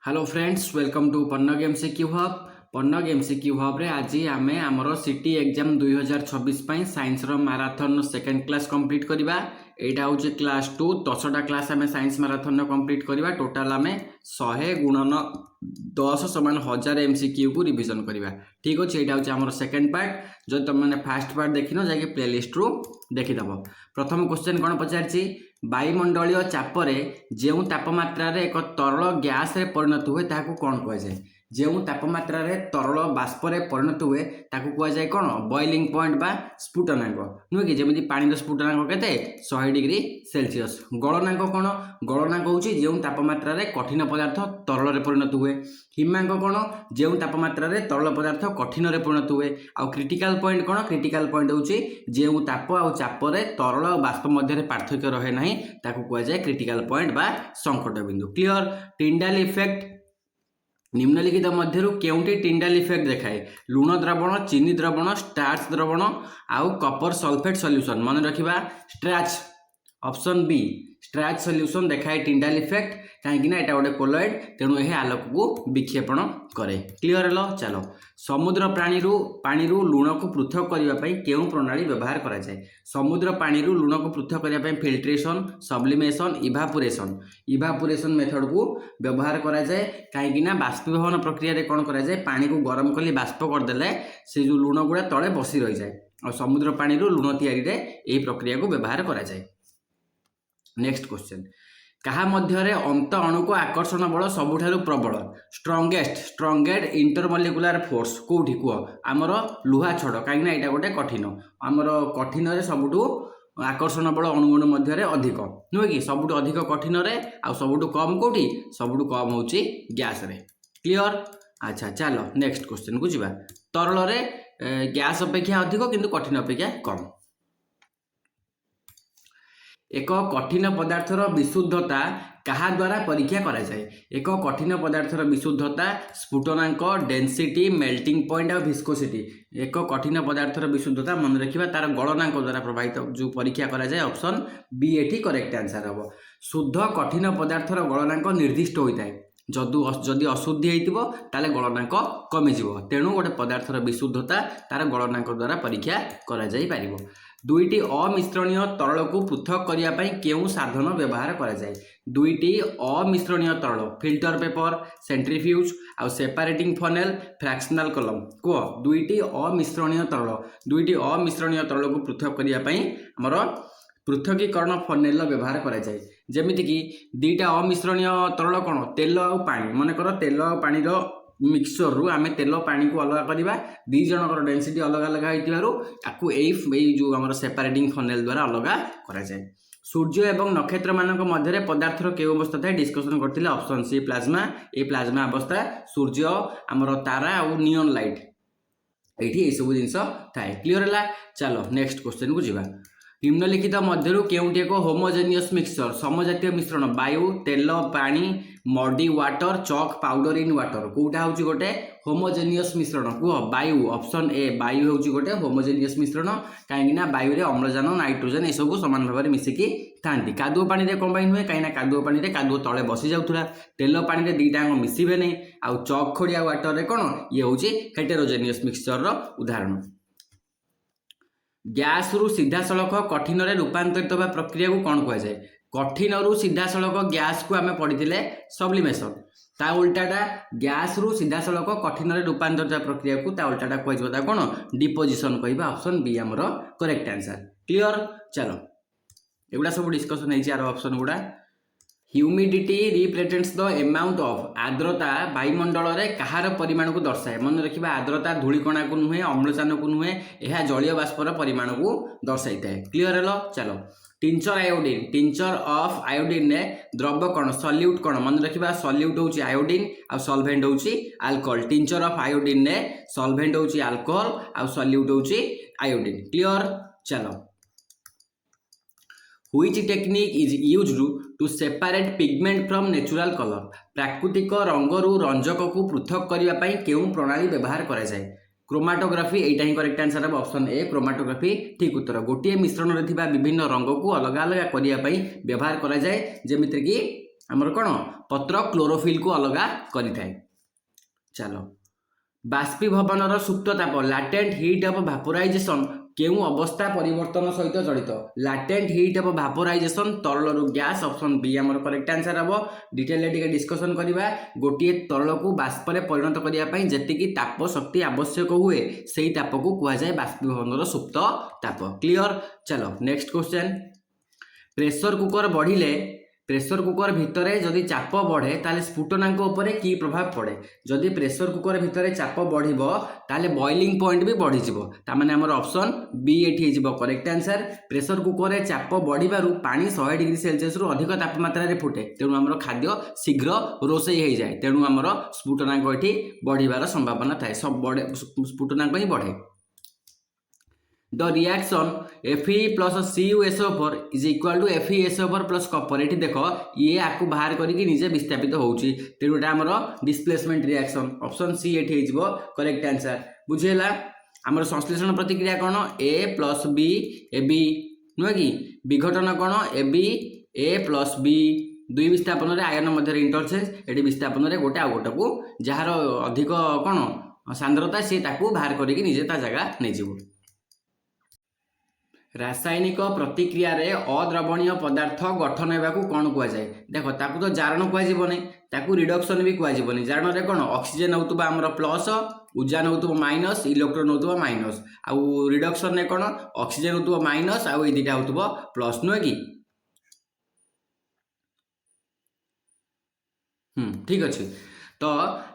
Hello friends welcome to Pannag MCQ hub Pannag MCQ hub रे आज आमे हमर सिटी एग्जाम 2026 पई साइंस रो मैराथन सेकंड क्लास कंप्लीट करबा। एटा होचे क्लास 2 10टा क्लास आमे साइंस मैराथन कंप्लीट करबा। टोटल आमे 100 गुणन 10 समान 1000 एमसीक्यू को रिवीजन करबा। ठीक अछि, एटा होचे हमर सेकंड पार्ट। जो तुम माने फर्स्ट पार्ट देखिनो जाके प्लेलिस्ट रो देखि दबो। प्रथम क्वेश्चन कोन पचारछि, वायुमंडलीय चापरे जो तापमात्रा रे एक तरल गैस रे परिणत हुए ताकू कौन कह जाए। जो तापमात्रा रे तरल बाष्प रे परिणत हुए ताकू कह जाए कौन, बॉइलिंग पॉइंट बा स्फुटनांक नुहे कि। जमी पानी स्फुटनांक केते 100 डिग्री सेल्सियस। गलनांक कौन, गलनांक होची जो तापमात्रा रे कठिन पदार्थ तरल रे परिणत हुए। हिमांक कौन, जो तापमात्रा रे तरल पदार्थ कठिन रे परिणत हुए। आउ क्रिटिकल पॉइंट कौन, क्रिटिकल पॉइंट होची जो ताप आउ चाप रे तरल और बाष्प मध्य पार्थक्य रहे नहीं ताकू कह जाए क्रिटिकल पॉइंट बा संकट बिंदु। क्लियर। टिंडाल इफेक्ट निम्नलिखित मध्यरु केउंटी टिंडाल इफेक्ट देखाए। लुण द्रवण, चीनी द्रवण, स्टार्च द्रवण आउ कपर सल्फेट सॉल्यूशन। मन रखिबा स्ट्राच, ऑप्शन बी स्ट्राच सॉल्यूशन देखाए टिंडाल इफेक्ट। कहीं एटा गोटे कोलॉइड, तेणु यह आलोक को विक्षेपण करे। Clear hello. चलो, समुद्र पानी लुण को पृथक करने केउ प्रणाली व्यवहार करा जाए। समुद्र पानी लुण को पृथक करने फिल्ट्रेशन, सब्लिमेशन, इभापोरेशन। इभापोरेशन मेथड को व्यवहार करा जाए कहीं बाष्पीभवन प्रक्रिया कौन करा जाए, पानी को गरम कर बाष्प करदे से जो लुण गुड़ा तले बसी रही जाए और समुद्र पानी लुण या प्रक्रिया को व्यवहार करा जाए। नेक्स्ट क्वेश्चन, कहा मध्य अंत अणु को आकर्षण बल सबुठारु प्रबल। स्ट्रंगेस्ट इंटरमोलिकुलर फोर्स कोठी कह, आमर लुहा छड़। कहीं यहाँ गोटे कठिन, आमर कठिन सबुठू आकर्षण बल अणु मध्य अधिक नुहे कि। सबुठू अधिक कठिन आ सबुठू कम कोठी, सबुठू कम होची गैस रे। क्लियर। अच्छा चलो नेक्स्ट क्वेश्चन को जीवा। तरल रे गैस अपेक्षा अधिक किंतु कठिन अपेक्षा कम। एक कठिन पदार्थर विशुद्धता कहा द्वारा परीक्षा करा जाए। एक कठिन पदार्थर विशुद्धता स्फुटनांक, डेंसिटी, मेल्टिंग पॉइंट और विस्कोसिटी। एक कठिन पदार्थर विशुद्धता मन रखिबा तार गलनांक द्वारा प्रभावित जो परीक्षा करा जाए। ऑप्शन बी एठी करेक्ट आंसर हम। शुद्ध कठिन पदार्थर गलनांक निर्दिष्ट होता है। जदि अशुद्धि होइतिबो ताले गलनांक कमिजिबो। तेणु गोटे पदार्थर विशुद्धता तार गलनांक द्वारा परीक्षा करा जाई पारिबो। दुईटी अमिश्रणीय तरल को पृथक करने केउ साधन व्यवहार करा जाए। दुईटी अमिश्रणीय तरल, फिल्टर पेपर, सेंट्रीफ्यूज आउ सेपरेटिंग फनेल, फ्रैक्शनल कलम को। दुईटी अमिश्रणीय तरल को पृथक करने आमर पृथकीकरण फनेल व्यवहार करा जाए। जेमिति कि दुईटा अमिश्रणीय तरल कौन, तेल और पानी। मन कर तेल और पानी मिक्सचर रु आमे तेल पानी को अलग करवा। दी जनकर डेंसिटी अलग अलग होइतिबारु जो आमर सेपरेटिंग फनेल द्वारा अलग करा जाए। सूर्य एवं नक्षत्र मानक मध्य पदार्थर केउ अवस्था थाए डिस्कसन करथिले। Option C plasma. ए प्लाज्मा अवस्था सूर्य आमर तारा और नियन लाइट एठी ए सब जिंस थाए। क्लियर हैला। चलो नेक्स्ट क्वेश्चन को जीवा। निम्नलिखित मध्यरु केउंटी एक होमोजेनियस मिक्सचर, समजातीय मिश्रण। वायु, तेल, पानी, muddy water, chalk powder in water. कोटा होची गोटे होमोजेनियस मिश्रण कुह, वायु। ऑप्शन ए वायु होची गोटे होमोजेनियस मिश्रण। कहीं वायु रे अम्लजान, नाइट्रोजन ए सब समान भाव में मिसिकी थांती। कादुओ पानी रे कोन पई हुए, कहीं कादुओ पानी रे कादुओ तळे बसी जाउथुला। तेल पानी रे दीटा मिसिबे नहीं। आउ चॉक खोड़िया वाटर रे कोन, ये होची हेटेरोजेनियस मिक्सचर रो उदाहरण। गैस रु सीधा सड़क कठिन रे रूपांतरित होगा प्रक्रिया को कौन कह जाए। कठिन रु सीधा सड़क गैस को आम पढ़ी सब्लिमेशन। ता उल्टाटा गैस रु सीधा सड़क कठिन रे रूपांतरित प्रक्रिया को ता उल्टाटा कह कौन, डिपोजिशन कहवा। ऑप्शन बी आमर करेक्ट आंसर। क्लियर। चलो एगुड़ा सब डिस्कसन है ऑप्शन गुड़ा। Humidity represents the amount of, आर्द्रता वायुमंडल रे कहार परिमाण को दर्शाए। मन रखिबा आर्द्रता धूलिकणा को नुहे, अम्लजान को नुहे, यह जलीय बाष्पर परिमाण को दर्शाई थाए। Clear hello. चलो tincture iodine, tincture of iodine ने द्रव कौन, सल्यूट कौन। मन रखिबा सल्यूट होची आयोडीन आ सॉल्वेंट होची अल्कोहल। टिंचर ऑफ आयोडीन ने सॉल्वेंट होची अल्कोहल आ सल्यूट होची आयोडीन। क्लियर। चलो Which technique is used to separate pigment from natural color? प्राकृतिक रंगरू रंजक को पृथक करने केउ प्रणाली व्यवहार करा जाए। क्रोमाटोग्राफी एटा ही करेक्ट आंसर है। ऑप्शन ए क्रोमाटोग्राफी ठीक उत्तर। गोटे मिश्रण रे थिबा विभिन्न रंग को अलग अलग करने व्यवहार करा जाए। जेमिति कि आमर कौन पत्र क्लोरोफिल को अलग करिथाए। चलो बाष्पीभवनर सुप्त ताप लाटेंट हीट ऑफ भापोराइजेशन केउ अवस्था परिवर्तन सहित जड़ित। लाटेंट हीट ऑफ भापोराइजेशन तरल गैस ऑप्शन बी आमर करेक्ट आंसर हम। डिटेल टिके डिस्कशन करबा। गोटे तरल को बाष्प रे परिणत करिया पई जेतिकी ताप शक्ति आवश्यक हुए सेही ताप को कुआ जाय बाष्पीभवनर सुप्त ताप। क्लियर। चलो नेक्स्ट क्वेश्चन। प्रेशर कुकर बढ़िले प्रेशर कुकर भितर जदि चाप बढ़े ताले स्फुटनांक उपरे की प्रभाव पड़े। जदि प्रेशर कुकर भितर चाप बढ़िबो ताले बॉइलिंग पॉइंट भी बढ़ी जिवो। तामाने हमर ऑप्शन बी एठी जिवो करेक्ट आंसर। प्रेशर कुकर रे चाप बढ़िबारु पानी 100 डिग्री सेल्सियस रु अधिक तापमात्रा रे फुटे तेणु हमर खाद्य शीघ्र रोषेई हो जाए तेणु हमर स्फुटनांक एठी बढ़िबार संभावना थाए। सब बढ़े स्फुटनांक ही बढ़े। The reaction Fe plus CuSO4 is equal to FeSO4 plus copper। ये देख ये आपको बाहर करके निजे विस्थापित होउची तेणु एटा हमर डिस्प्लेसमेंट रिएक्शन ऑप्शन सी एठी हिजबो करेक्ट आंसर। बुझेला हमर संश्लेषण प्रतिक्रिया कोन A plus B AB नुह कि विघटन कोन AB A plus B दुई विस्थापन रे आयन मध्य इंटरचेंज एठी विस्थापन रे गोटे आ गोटे को जहार अधिक कोन सांद्रता से ताकू बाहर करके निजे ता जगह नै जिवो। रासायनिक प्रतिक्रिया रे अद्रवणीय पदार्थ गठन होगाकू कौन कहुए। देख ताकू तो जारण कहुए ताकू रिडक्शन भी कहुए। जारण रे कौन ऑक्सीजन होतुबा हमर प्लस उजान होतुबा माइनस इलेक्ट्रॉन होतुबा माइनस आउ रिडक्शन रे कौन ऑक्सीजन होतुबा माइनस आउ ए दुटा होतुबा प्लस नुहे कि। ठीक अच्छे। तो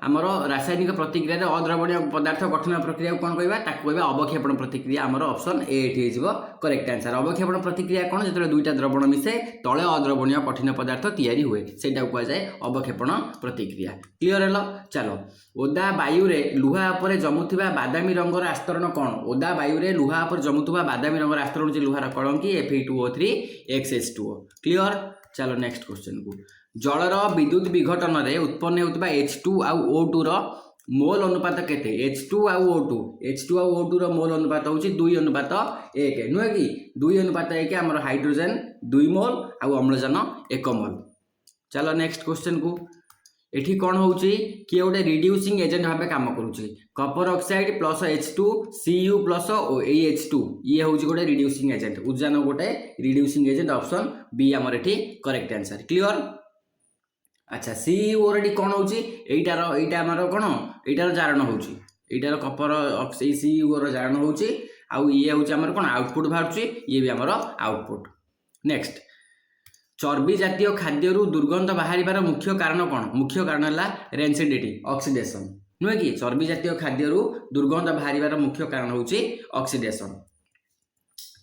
आमर रासायनिक प्रतिक्रिया रे अद्रवणीय पदार्थ गठन प्रक्रिया को कौन कहबा ताकू कहबा अवक्षेपण प्रतिक्रिया। आमर ऑप्शन ए एठी हिजबो करेक्ट आंसर। अवक्षेपण प्रतिक्रिया कौन जेतले दुईटा द्रवण मिसे तळे अद्रवणीय कठिन पदार्थ तैयारी हुए सेटा को जाय अवक्षेपण प्रतिक्रिया। Clear hello. चलो ओदा वायु रे लुहा उपरे जमुथिबा बादामी रंगर आस्तरण कौन। ओदा वायु रे लुहा उपरे जमुथिबा बादामी रंगर आस्तरण जे लुहार कलंकी Fe2O3 XH2O। क्लियर। चलो नेक्स्ट क्वेश्चन को। जलर विद्युत विघटन रे उत्पन्न होता H2 आउ O2 रो मोल अनुपात केते। H2 आउ O2 रो मोल अनुपात होची 2:1 नुहे कि 2:1 हमर हाइड्रोजन 2 मोल आउ अम्लजान 1 मोल। चलो नेक्स्ट क्वेश्चन को। एठी कौन होची कि गोटे रिड्यूसिंग एजेंट भाव काम करुची। Kapoor oxide plus H2 Cu plus H2 ये होची गोटे रिड्यूसिंग एजेंट। उजान गोटे रिड्यूसिंग एजेंट ऑप्शन बी हमर एठी करेक्ट आंसर। क्लियर। अच्छा Cu ऑलरेडी कौन होची एटा हमर कोन एटार जारण होची एटार कपर ऑक्साइड Cu रो जारण होची आउ ये होची हमर कोन आउटपुट बाहरची ये भी हमर आउटपुट। नेक्स्ट चर्बी जातीय खाद्य दुर्गंध बाहर मुख्य कारण कौन। मुख्य कारण है रेंसिडिटी ऑक्सीडेशन नुहे कि चर्बी जातीय खाद्य दुर्गंध बाहर मुख्य कारण होची ऑक्सीडेशन।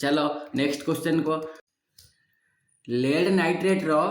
चलो नेक्स्ट क्वेश्चन को। लेड नाइट्रेट रो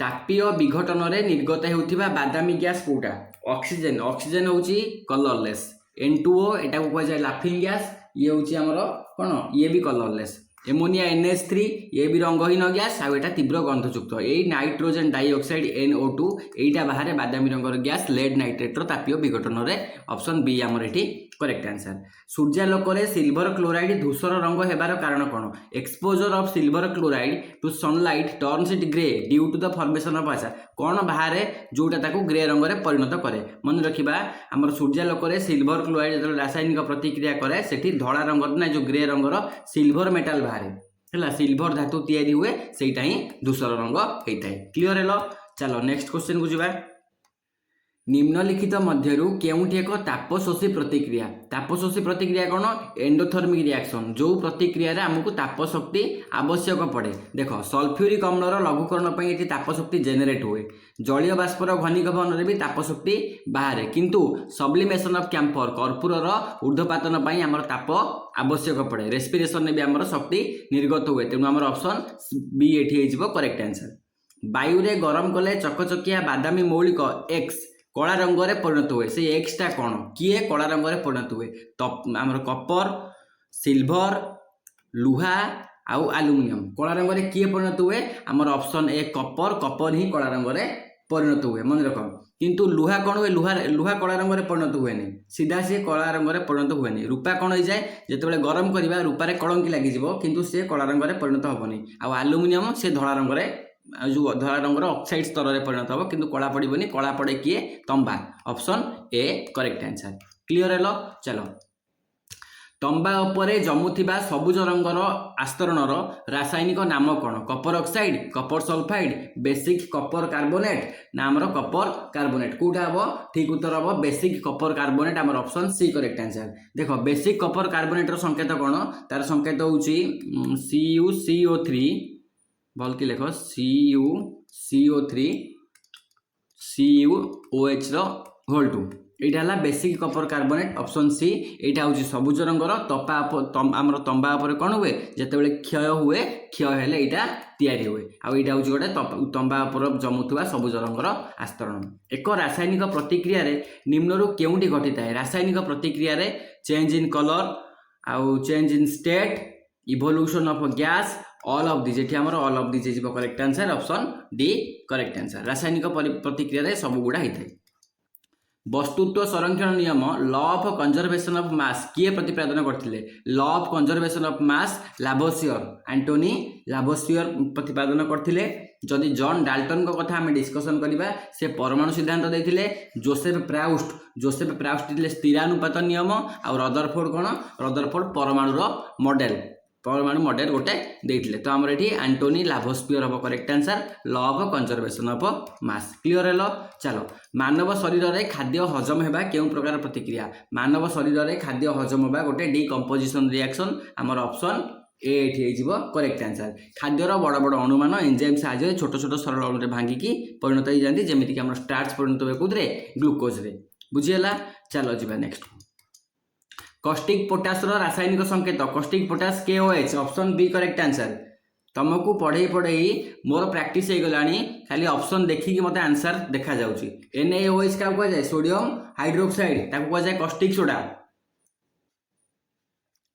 तापीय विघटन रे निर्गत होउथिबा बादामी गैस कोटा। ऑक्सीजन ऑक्सीजन होची कलरलेस। N2O एटा को कहै लाफिंग गैस ये होची हमरो कोन ये भी कलरलेस। एमोनिया NH3 ये भी रंगहीन गैस आउ एटा तीव्र गंधयुक्त। ए नाइट्रोजन डाइऑक्साइड NO2 एटा बाहर बादामी रंगर गैस लेड नाइट्रेट रो तापीय विघटन रे ऑप्शन बी हमर एठी करेक्ट आंसर। सूर्यालोक रे सिल्वर क्लोराइड धूसर रंग हेबार कारण कोन। Exposure of silver chloride to sunlight turns it grey due to the formation of आशा कौन बाहर जोटा ताकू ग्रे रंग रे परिणत करे। मन रखिबा हमर सूर्यालोक रे सिल्वर क्लोराइड जब रासायनिक प्रतिक्रिया करे सेठी धड़ा रंग ना जो ग्रे रंगर सिल्वर मेटाल बाहर है सिल्वर धातु तैयारी हुए सेटा ही धूसर रंग होता है। Clear hello. चलो नेक्स्ट क्वेश्चन को जीवा। निम्नलिखित मध्यरु केउठी एक तापशोषी प्रतिक्रिया। तापशोषी प्रतिक्रिया कौन एंडोथर्मिक रिएक्शन जो प्रतिक्रिया रे हमको तापशक्ति आवश्यक पड़े। देख सल्फ्यूरिक अम्लर लघुकरण पर ये तापशक्ति जेनेरेट हुए। जलीय बाष्पर घनीभवन रे भी तापशक्ति बाहर किंतु सब्लिमेशन ऑफ कैम्फर कर्पूरर ऊर्ध्वपातन पर आमर ताप आवश्यक पड़े। रेस्पिरेशन में भी आमर शक्ति निर्गत हुए तेणु आमर ऑप्शन बी एठी करेक्ट आंसर। वायु रे गरम कले चकचकिया बादामी मौलिक एक्स कला रंग रे परिणत हुए। से एक्सटा कौन किए कला रंग रे परिणत हुए तो आमर कपर सिल्वर लुहा आउ आलुमिनियम कला रंग रे किए परिणत हुए आमर ऑप्शन ए कपर ही कला रंग रे परिणत हुए। मन रख किंतु लुहा कौन हुए लुहा कला रंग रे परिणत हुए नहीं सीधा सी कला रंग रे परिणत हुए नहीं। रूपा कौन हो जाए जिते गरम करवा रूपारे कलंकी लगी किंतु से कला रंग रे परिणत हेनी। आउ आलुमिनियम से धला रंग रे जो धला रंगर ऑक्साइड स्तर में परिणत हम कि कला पड़ोनी कला पड़े किए तंबा option A correct answer clear है चलो तंबा उपरे जमुथिबा सबुज रंगर आस्तरणर रासायनिक नाम कौन Kapoor oxide Kapoor sulphide basic Kapoor carbonate ना आमर कपर कार्बोनेट कौटा हम ठीक उत्तर हम बेसिक कपर कार्बोनेट आमर ऑप्शन सी करेक्ट आंसर देख बेसिक कपर कार्बोनेट संकेत कौन तार संकेत हूँ CuCO3 भल कि लेख CuCO3 CuOH होल 2 यहाँ है basic Kapoor carbonate option C यहाँ हूँ सबुज रंगर आमर तंबा उपर कौन हुए जिते क्षय हुए क्षय हेले यहाँ तैयारी हुए आईटा हूँ गोटे तंबा उपर जमुवा सबुज रंगर आस्तरण एक रासायनिक प्रतिक्रिया निम्नरू केउंटी घटी है रासायनिक प्रतिक्रिया चेंज इन कलर आउ change in state evolution of gas all of this आमर all of this correct answer option D correct answer रासायनिक प्रतिक्रिया सब गुड़ा होता है वस्तुत्व संरक्षण नियम law of conservation of mass किए प्रतिपादन करते law of conservation of mass Lavoisier Antoine Lavoisier प्रतिपादन करते जदि जॉन डाल्टन को कथा आम डिस्कसन करवा से परमाणु सिद्धांत देते जोसेफ प्राउस्ट देते स्थिरानुपात नियम आ रदरफोर्ड कौन रदरफोर्ड परमाणु मॉडल गोटे देते तो आमर ये एंटोनी लाभोस्फियर हम correct answer law of conservation of mass clear है चलो मानव शरीर में खाद्य हजम होगा क्यों प्रकार प्रतिक्रिया मानव शरीर में खाद्य हजम होगा गोटे डिकम्पोजिशन रिएक्शन आमर ऑप्शन ए करेक्ट आंसर खाद्यर बड़ बड़ अणुमान एंजाइम साहाय्य छोट छोट सरल अणु भांगिकी परिणत हो जाती जमीक आम स्टार्च परिणत हुए कौन ग्लूकोज बुझीगला चलो जी नेक्स्ट कॉस्टिक पोटास रासायनिक संकेत caustic potash KOH option B correct answer तुमको पढ़े मोर प्रैक्टिस हो गला खाली ऑप्शन देखिकी मत आंसर देखा जाउची NaOH क्या कह जाए सोडियम हाइड्रोक्साइड कह जाए कॉस्टिक सोडा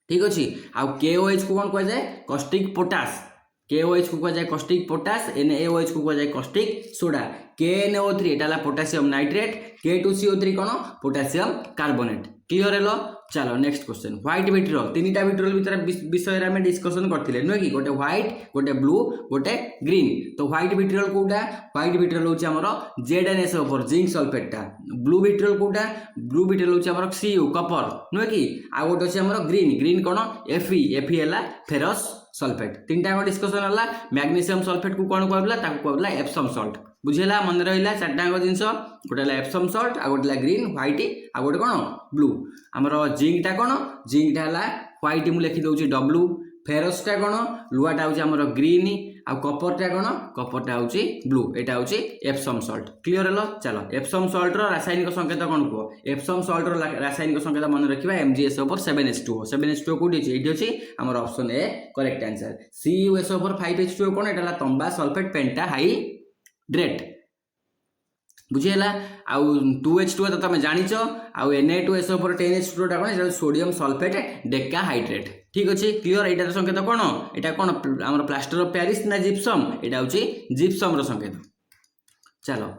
ठीक अच्छे आउ KOH को कौन कह जाए कॉस्टिक पोटास KOH को कह जाए कॉस्टिक पोटास NaOH को कह जाए कॉस्टिक सोडा KNO3 एटा पोटासियम नाइट्रेट K2CO3 कौन पोटासियम कार्बोनेट क्लियर है चलो नेक्स्ट क्वेश्चन व्हाइट विट्रियल तीन विट्रियल भितर विषय में डिस्कसन करते नुह कि गोटे व्हाइट गोटे ब्लू गोटे ग्रीन तो व्हाइट विट्रियल कौटा व्हाइट विट्रियल हूँ आमर ZnSO4 जिंक सल्फेटा ब्लू विट्रियल कौटा ब्लू विट्रियल हूँ आमर Cu कपर नुह कि आउ गोटे अच्छे आमर ग्रीन ग्रीन कौन Fe है फेरस सल्फेट तीन टाइम डिस्कसन है मैग्नीशियम सल्फेट को कौन कहला एप्सम सल्ट बुझेगा मन रहा चार्टाक जिनस गोटे एप्सम सल्ट आ गोटे ग्रीन व्हाइट आ गोटे कौन ब्लू आमर जिंकटा कौन जिंकटा है व्हाइट मुझे लिखिदे W फेरसटा कौन लुआटा हूँ आमर ग्रीन आ कपरटा कौन कपरटा हूँ ब्लू यहाँ हूँ एप्सम सल्ट क्लियर है चलो एप्सम सल्ट रासायनिक संकेत कौन कह एप्सम सल्ट रासायनिक संकेत मन रखा MgSO4 7H2O 7H2O कौटी ये अच्छी आमर option A correct answer CuSO4 5H2O कौन यहाँ तंबा सल्फेट पेंटा हाइड्रेट बुझीगला आउ 2H2O तो तुम जाच आउ Na2SO4 10H2O कौन सोडियम सल्फेट डेका हाइड्रेट ठीक अच्छे क्लियर यहाँ संकेत कौन यहाँ कौन आम प्लास्टर ऑफ पेरिस ना जिप्सम यहाँ हूँ जिप्सम संकेत चलो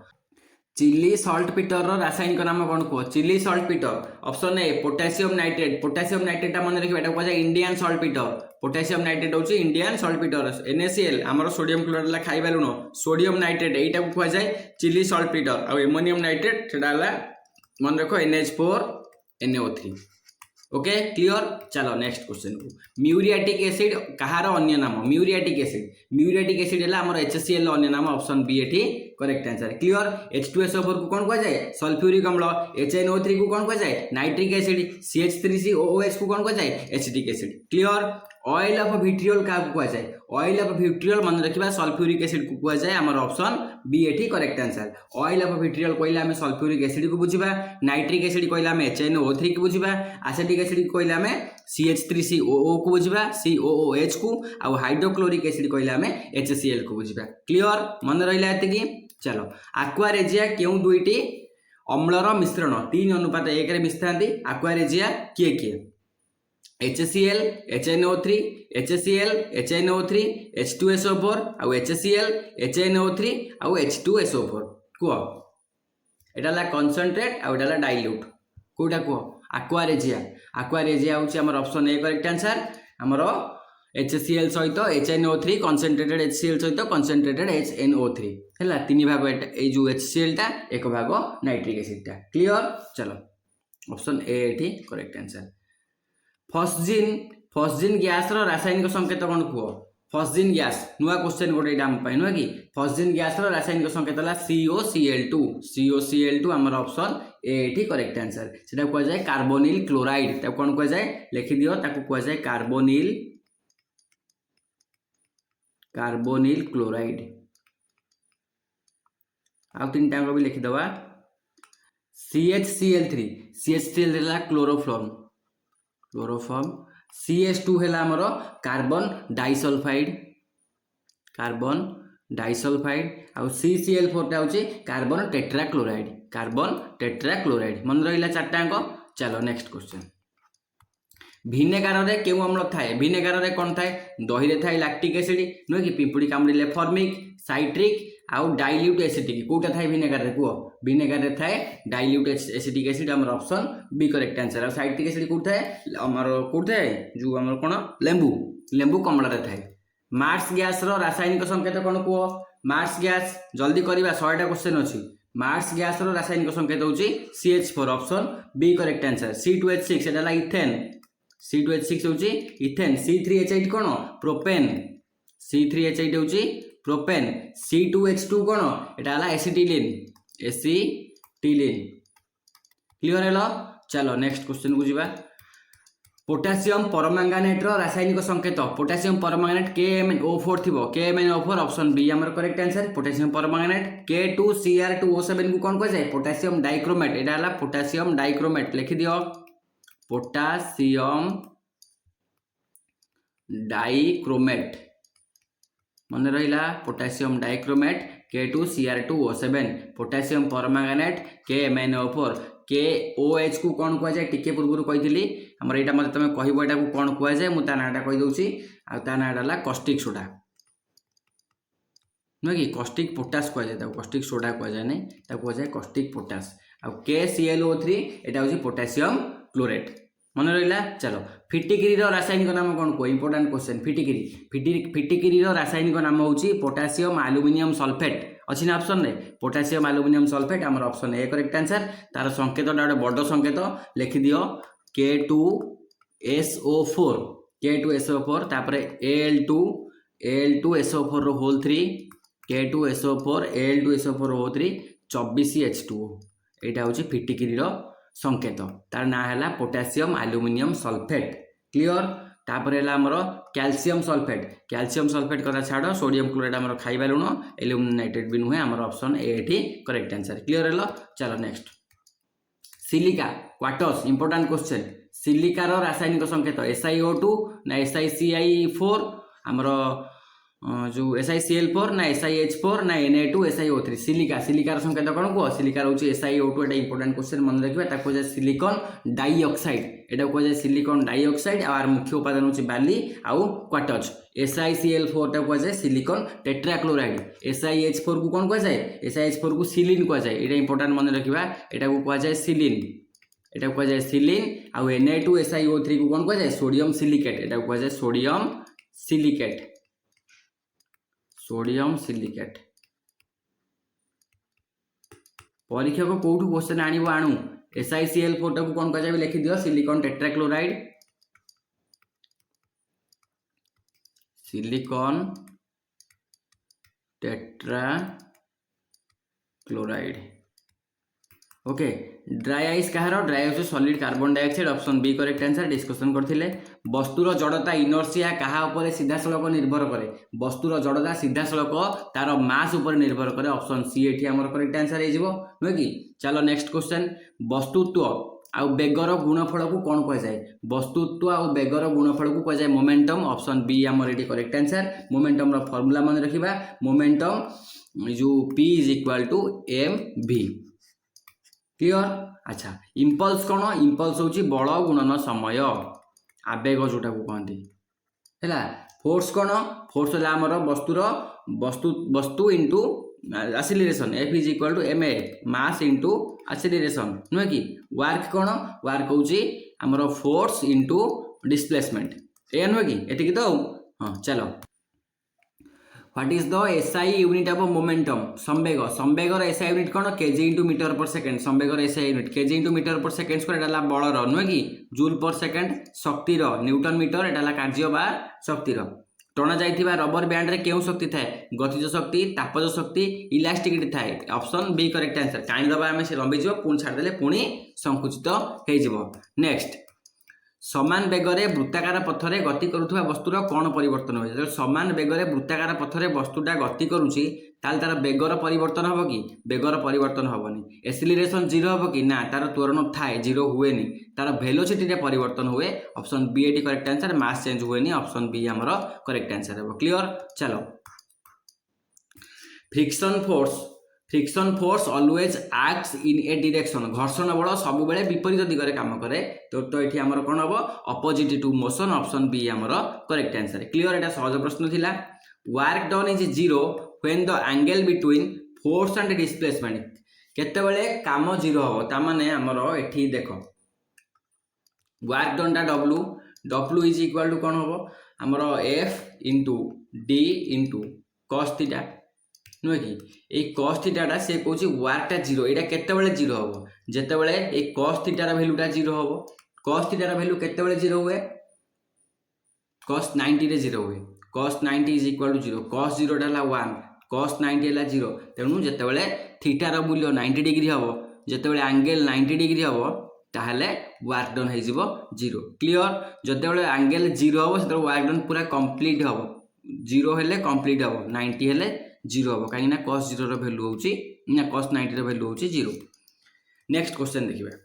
चिली सल्ट पीटर रासायनिक नाम कौन कह Chile saltpetre option A potassium nitrate मन रखिए यहाँ कह Indian saltpetre potassium nitrate हूँ इंडियन सल्ट पीटर NaCl आमर सोडियम क्लोराइड खाइबा लुण सोडियम नाइट्रेट यहाँ कह जाए चिली सल्ट पीटर और एमोनियम नाइट्रेट से मन रख NH4NO3 ओके क्लियर चलो नेक्स्ट क्वेश्चन को म्यूरियाटिक एसिड कहार अन्य नाम म्यूरियाटिक एसिड है आमर HCl अन्य नाम ऑप्शन बी एटी करेक्ट आंसर क्लियर H2SO4 को कौन कह जाए सल्फ्यूरिक अम्ल HNO3 को कौन कह जाए नाइट्रिक एसिड CH3COOH को कौन कह जाए acetic acid clear oil of vitriol क्या कह जाए ऑयल ऑफ विट्रियल मन रखा सल्फ्यूरिक एसिड को कह जाए आमर ऑप्शन बी एटी correct answer oil of vitriol कहले आम सल्फ्यूरिक एसिड को बुझा नाइट्रिक एसिड कहले आम HNO3 को बुझा एसिटिक एसिड कहले आम CH3COO को बुझा COOH को आउ हाइड्रोक्लोरिक एसिड कहले आम HCl को बुझा क्लियर मन रहा ये चलो आक्वारेजिया क्यों दुईटी अम्लर मिश्रण 3:1 मिशा आक्वारेजिया किए किए HCl HNO3 HCl HNO3 H2SO4 आउ HCl HNO3 आउ H2SO4 कह यहाँ कनसेंट्रेट आउ यहाँ डाइल्यूट कौटा कह आक्वारेजिया हूँ आमर ऑप्शन ए करेक्ट आंसर आमर HCl सहित HNO3 कनसेंट्रेटेड HCl सहित कनसेंट्रेटेड HNO3 है तीन भाग ये जो HCl टा एक भाग नाइट्रिक एसिड टा क्लियर। चलो ऑप्शन ए एठी करेक्ट आंसर। फॉस्जिन गैस रो रासायनिक संकेत कौन कह फॉस्जिन गैस नुआ क्वेश्चन गोटे आम नुह कि फॉस्जिन गैस रो रासायनिक संकेत है COCl2 आमर ऑप्शन ए एठी करेक्ट आंसर। सेटा कह जाए कार्बोनिल क्लोराइड ताको कौन कह जाए लिखि दियो ताको कह जाए कार्बोनिल क्लोराइड आउ तीन टाइम भी लिखिदवा CHCl3 है क्लोरोफॉर्म CH2 है आमर कार्बन डाइसल्फाइड आउ CCl4 टा होची कार्बन टेट्राक्लोराइड मन रहिला चारटा अंक। चलो नेक्स्ट क्वेश्चन भिनेगार रे केउ अम्ल थाए भिनेगार रे कौन थाए दही रे थाए लैक्टिक एसिड नुह कि पिंपुड़ी कामुड़िले फॉर्मिक साइट्रिक आउ डाइल्यूट एसिटिक कोटा थाए भिनेगार रे कुह भिनेगार रे थाए डाइल्यूट एसिटिक एसिड हमर ऑप्शन बी करेक्ट आंसर। और साइट्रिक एसिड कोटा थाए हमर कोटा थाए जो हमर कोन लेंबू कमला रे थाए। मार्स गैस रो रासायनिक संकेत कोन कुह मार्स गैस जल्दी करबा 100टा क्वेश्चन अछि मार्स गैस रो रासायनिक संकेत होची CH4 option B correct answer. C2H6 एटा ला इथेन C2H6 होची इथेन C3H8 कोन प्रोपेन C3H8 होची प्रोपेन C2H2 कोन एटा ला एसिटिलिन क्लियर हेलो। चलो नेक्स्ट क्वेश्चन को जीवा पोटासियम परमांगानेट रो रासायनिक संकेत पोटासियम परमांगानेट KMnO4 थिबो KMnO4 ऑप्शन बी हमर करेक्ट आंसर। पोटासियम परमांगानेट K2Cr2O7 को कौन कह जाए पोटासियम डाइक्रोमेट एटा ला पोटासियम डाइक्रोमेट लिखि दियो पोटासियम डाइक्रोमेट मन रहिला potassium dichromate K2Cr2O7 potassium permanganate KMnO4 KOH को कौन कह जाए टिके पूर्व कही आमर यहाँ मतलब तुम कह यहाँ को कौन कह जाए मुझे नाटा कहीदे आ नाटा कस्टिक सोडा नुह कि कस्टिक पोटास कह जाए कस्टिक सोडा कह जाए नहीं कह जाए कस्टिक पोटास आ KClO3 यहाँ हूँ पोटासियम क्लोरेट मन रहा। चलो फिटिकिरी रासायनिक नाम कौन कह इंपोर्टाट क्वेश्चन फिटिकिरी रासायनिक नाम हूँ पोटासियम आलुमिनियम सल्फेट अच्छी ना ऑप्शन रे पोटासियम आलुमिनियम सल्फेट आमर ऑप्शन ए करेक्ट आंसर। तार संकेत गोटे बड़ संकेत लिखि दियो K2SO4 तापर Al2SO4 रो whole 3 K2SO4 Al2SO4 whole 3 24H2O यहाँ हूँ फिटिकिरी संकेत तार ना है पोटासियम आलुमिनियम सल्फेट क्लियर। तापर आमर कैल्शियम सल्फेट कथा छाड़ सोडियम क्लोराइड आमर खाइबा लुण एल्युमिनियम नाइट्रेट भी नुहे आमर ऑप्शन ए एठी करेक्ट आंसर क्लियर हेलो। चलो next silica quartz important question सिलिकार रासायनिक संकेत SiO2 ना SiCl4 आमर जो SiCl4 ना SiH4 ना Na2 SiO3 सिलिकार संकेत कौन कह सिलिकार हूँ SiO2 एटा इंपोर्टेंट क्वेश्चन मन रखिए ताको कह सिलिकॉन डाइऑक्साइड एटा कह जाए सिलिकॉन डाइऑक्साइड आर मुख्य उपादान हूँ बाली आउ क्वार्टर्स SiCl4 टा कह जाए सिलिकॉन टेट्राक्लोराइड SiH4 को कौन कह जाए SiH4 को सिलिन कह जाए एटा इंपोर्टेंट मन रखिए एटा को कह जाए सिलिन आउ Na2 SiO3 को कौन कह जाए सोडियम सिलिकेट एटा कह जाए सोडियम सिलिकेट परीक्षक कौटू क्वेश्चन आणु SiCl4 को कौन कह जाए लिखि दियो silicon tetrachloride okay. Dry ice कहार dry ice solid carbon dioxide option B correct answer discussion करथिले। वस्तुर जड़ता इनर्सिया कहा ऊपर सीधा सड़क निर्भर करे वस्तुर जड़ता सीधा सड़क तार मास ऊपर निर्भर करे ऑप्शन सी एठी हमर करेक्ट आंसर हे जिवो नुहे कि। चलो नेक्स्ट क्वेश्चन वस्तुत्व आउ बेगर गुणफल को कौन कह जाए वस्तुत्व आउ बेगर गुणफल को कह जाए मोमेंटम ऑप्शन बी हमर एठी करेक्ट आंसर। मोमेंटम रो फार्मूला मन रखिबा मोमेंटम जो P = mv क्लियर। अच्छा इम्पल्स कौन इम्पल्स हूँ बल गुणन समय आवेग जोटा को कहती है। फोर्स कौन फोर्स है आमर वस्तु into acceleration F = ma mass into acceleration नुहे कि। वर्क कौन वर्क हूँ आमर फोर्स इंटू डिस्प्लेसमेंट या नुहे कि एतिक तो हाँ चलो, what is the SI unit of momentum? संवेग, संवेगर एसआई यूनिट कौन? Kg into metre per second. संवेगर SI unit kg into metre per second square, एटा बलर नुहे कि जूल पर सेकेंड, शक्तिर न्यूटन मीटर, एटा कार्य बा शक्तिर। टणा जाइथिबा रबर बैंड रे केउ शक्ति थाए? गतिज शक्ति, तापज शक्ति, इलास्टिसिटी थाए। Option B correct answer. Time दबा आमे से लंबी जिवो, पुणी छाड़ देले पुणी संकुचित हो जिवो। नेक्स्ट, समान बेगरे वृत्ताकार पथरे गति करुवा वस्तुर कौन परिवर्तन हुए? जो समान बेगरे वृत्ताकार पथरे वस्तुटा गति करुच्ची तार बेगर परिवर्तन हम कि? बेगर परिवर्तन हेनी। एसिलेरेशन 0 हम कि? ना, तार त्वरण थाए 0 हुए, तार वेलोसिटी रे परिवर्तन हुए। ऑप्शन बी एटी करेक्ट आंसर। मास चेंज हुए, ऑप्शन बी आमर करेक्ट आंसर है। क्लियर? चलो, friction force, friction force always acts in a direction. घर्षण बल सब बेले विपरीत दिगरे काम करे, तो ये आमर कौन हम? Opposite to motion. Option B आमर करेक्ट आंसर। क्लियर? एटा सहज प्रश्न थिला। Work done is 0 when the angle between force and displacement. केतेबेले काम 0 हम? तामाने आमर एठी देखो, वर्क डन टा W, W is equal to कौन हम? आमर F into D into cos theta नुहे कि? ये कॉस थीटा से कौन वर्कटा 0, यहाँ केतेबेले 0 हम? जितेबले ये कॉस थीटार भैल्यूटा 0 हम। कॉस थीटार भैल्यू केतेबेले 0 हुए? कॉस 90 रे 0 हुए। Cos 90 is equal to 0। Cos 0 टा 1, कॉस 90 है 0। तेणु जितेबले थीटार मूल्य 90 डिग्री हम, जितेबले एंगल 90 डिग्री हम, ताहले वर्क डन हो 0। क्लियर? जितेबले एंगल 0 हम से वर्क डन पूरा कंप्लीट हम। 0 हेले कंप्लीट हम, 90 हेले 0 हम, कहीं कॉस 0 भैल्यू हो कॉस 90 भैल्यू हो 0। नेक्स्ट क्वेश्चन देखिए,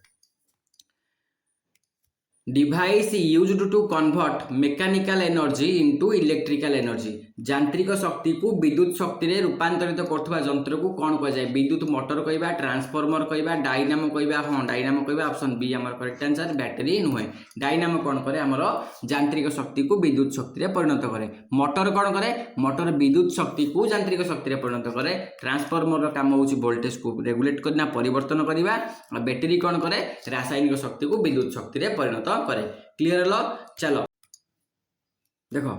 device used to convert mechanical energy into electrical energy. यांत्रिक शक्ति को विद्युत शक्ति रे रूपांतरित करथुवा यंत्र को कौन कह जाए? विद्युत मोटर कहबा, ट्रांसफॉर्मर कहबा, डायनामो कहबा। हाँ, डायनामो कहबा। ऑप्शन बी आमर करेक्ट आंसर। बैटरी नुहे, डायनामो कौन करे? आमर यांत्रिक शक्ति को विद्युत शक्ति रे परिणत करे। मोटर कौन करे? मोटर विद्युत शक्ति को यांत्रिक शक्ति रे परिणत करे। ट्रांसफॉर्मर रो काम होउची वोल्टेज को रेगुलेट करना, परिवर्तन करबा। और बैटरी कौन करे? रासायनिक शक्ति को विद्युत शक्ति रे परिणत करे। क्लियर लो? चलो देखो,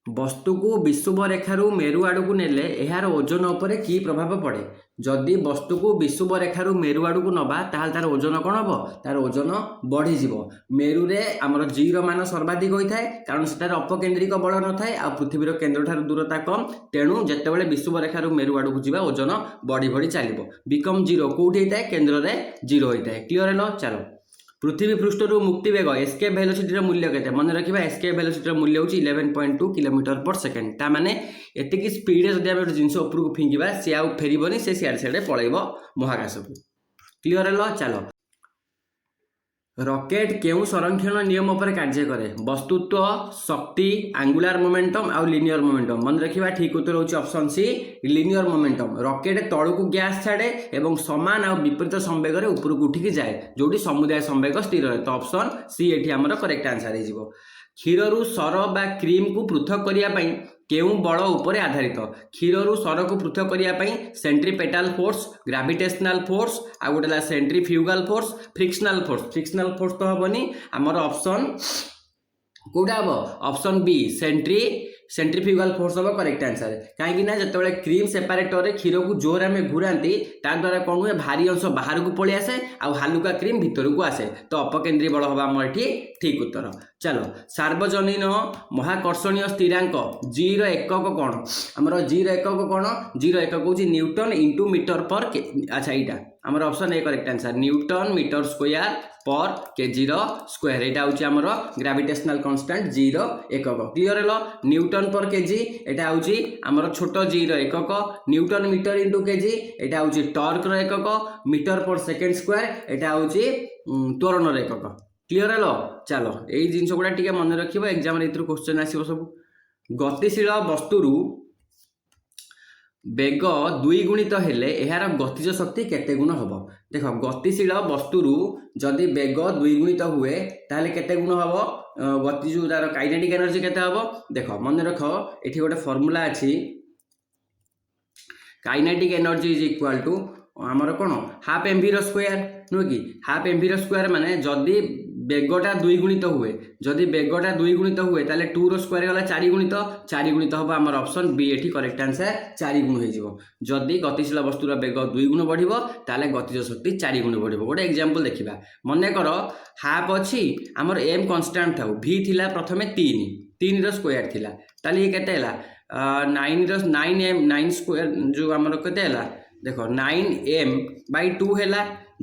वस्तु को विषुव रेखारू मेरु आड़ को नेले यार ओजन उपरे की प्रभाव पड़े? जदि वस्तु को विषुव रेखारू मेरु आड़ को नबा ताल तार ओजन कौन हम? तार ओजन बढ़ी जीवो। मेरु रे आमर जी रो मान सर्वाधिक होता है, कारण सेटार अपकेंद्रिक बल न थाए आ पृथ्वीर केंद्र ठार दूरता कम। तेणु जेतेबेले विषुव रेखारू मेरु आड़ को जीवा ओजन बढ़ी बढ़ी चलिबो। बिकम 0 कोठी होता है? केंद्र रे 0 होता है। Clear hello? चलो, पृथ्वी पृष्ठ मुक्ति बेग एस्केप वेलोसिटी मूल्य के मन रखा? एस्केप वेलोसिटी मूल्य होची 11.2 किलोमीटर पर सेकेंड। ता माने एतिकी स्पीड जब गोटे जिनस उपरको फिंगिबा सी आउ फेरबनी, से सियाड़े सियाड़े पलैब महाकाश को। Clear hello? चलो, रॉकेट केउ संरक्षण नियम पर कार्य करे? वस्तुत्व, शक्ति, एंगुलर मोमेंटम आउ लिनियर मोमेंटम। मन रखा? ठीक उत्तर होची option C, linear momentum. Rocket तळु गैस छाड़े एवं समान आ विपरीत संवेग रे ऊपर को उठिकी जाए, जोटी समुदाय संवेग स्थिर रहे। तो ऑप्शन सी एठी हमर करेक्ट आंसर हे जिवो। क्षीररू सर बा क्रीम को पृथक करिया पई केउ बल उपरे आधारित? क्षीररू सर को पृथक करिया पई सेंट्रीपेटाल फोर्स, ग्रेविटेशनल फोर्स, आ गोटेला centrifugal force, frictional force. Frictional force तो हबनी, हमर ऑप्शन कोडा हम? ऑप्शन बी सेंट्रीफ्यूगल फोर्स हम करेक्ट आंसर। कहीं जिते क्रीम सेपारेटर रे क्षीर को जोर आम घूराती द्वारा कौन हुए? भारी अंश बाहर को पलि आसे आ हालुका क्रीम भीतर को आसे। तो अपकेंद्री बल हम आम ये ठीक उत्तर। चलो, सार्वजनीन महाकर्षणीय स्थिरांक जी रो एकक कौन? आमर जी रो एकक कौन? जी रो एकक होची न्यूटन इंटू मीटर पर अच्छा यहाँ आमर option A correct answer. Newton metre square per kg रो स्क्वायर। यहाँ हूँ आमर ग्रेविटेशनल कांस्टेंट जी रो एकक। Clear hello? Newton per kg एटा हूँ आमर छोट जी रो एकक। न्यूटन मीटर इंटू केजी एटा हूँ टर्क रो एकक। मीटर पर सेकेंड स्क्वायर एटा हूँ त्वरण रो एकक। Clear hello? चलो, यही जिनस गुड़ा टिके मन रखिबो, एग्जाम रे इतरु क्वेश्चन आसीबो सब। गतिशील वस्तुरु बेग 2 गुणित हेले यार गतिज शक्ति केते गुण हम? देख, गतिशील वस्तुरु जदि बेग 2 गुणित हुए ताहले केते गुण हम? गति जो तार काइनेटिक एनर्जी केते हम? देख मन रख, एठी गोटे फॉर्मूला अछि, kinetic energy is equal to आमर कौन? हाफ एमवी रो स्क्वायर नुहे कि? हाफ एमवी रो स्क्वायर माने जदि बेगटा 2 गुणित हुए जदि बेगटा 2 गुणित हुए ताले 2 रो स्क्वायर गला 4 गुणित हम आमर ऑप्शन बी एठी करेक्ट आंसर 4 गुण हो जदि गतिशील वस्तुर बेग 2 गुण बढ़िबो ताले गतिज शक्ति 4 गुण बढ़िबो। गोटे एग्जांपल देखिबा मन कर हाफ अछि आमर एम कांस्टेंट थाउ v थिला प्रथमे 3 रो स्क्वायर थिला ताले ये केते हला 9 स्क्वायर जो आमर केते हला देखो 9m/2 है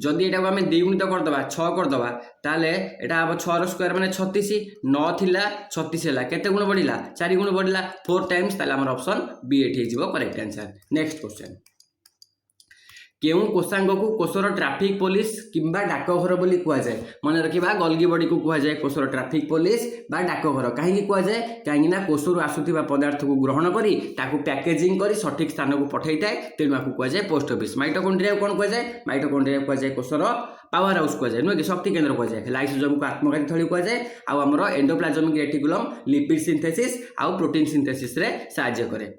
जदि एटा आम 2 गुणित करदे 6 करदे ताले एटा हम 6 रो स्क्वायर माने 36 9 थिला 36 है केते गुण बढ़िला 4 गुण बढ़िला 4 टाइम्स ताले हमर ऑप्शन बी एठी जीवो करेक्ट आंसर। नेक्स्ट क्वेश्चन केउ कोषांग को कोषर ट्राफिक पुलिस किंबा डाकघर बोली कुआ जाए मन रखिबा गलगी बॉडी को कुआ जाए कोषर ट्राफिक पुलिस बा डाकघर कहीं कुआ जाए कहीं ना कोषर आसुथिबा पदार्थ को ग्रहण करी ताकू पैकेजिंग करी सठिक स्थान को पठाई थाए तेणु आपको कुआ जाए पोस्ट ऑफिस। माइटोकॉन्ड्रिया कौन कुआ जाए माइटोकॉन्ड्रिया कुआ जाए कोषर पावर हाउस कुआ जाए नुह कि शक्ति केंद्र कुआ जाए। लाइसोसोम को आत्मघाती थली कुआ जाए आउ हमर एंडोप्लाज्मिक रेटिकुलम लिपिड सिंथेसिस आउ प्रोटीन सिंथेसिस रे सहायता करे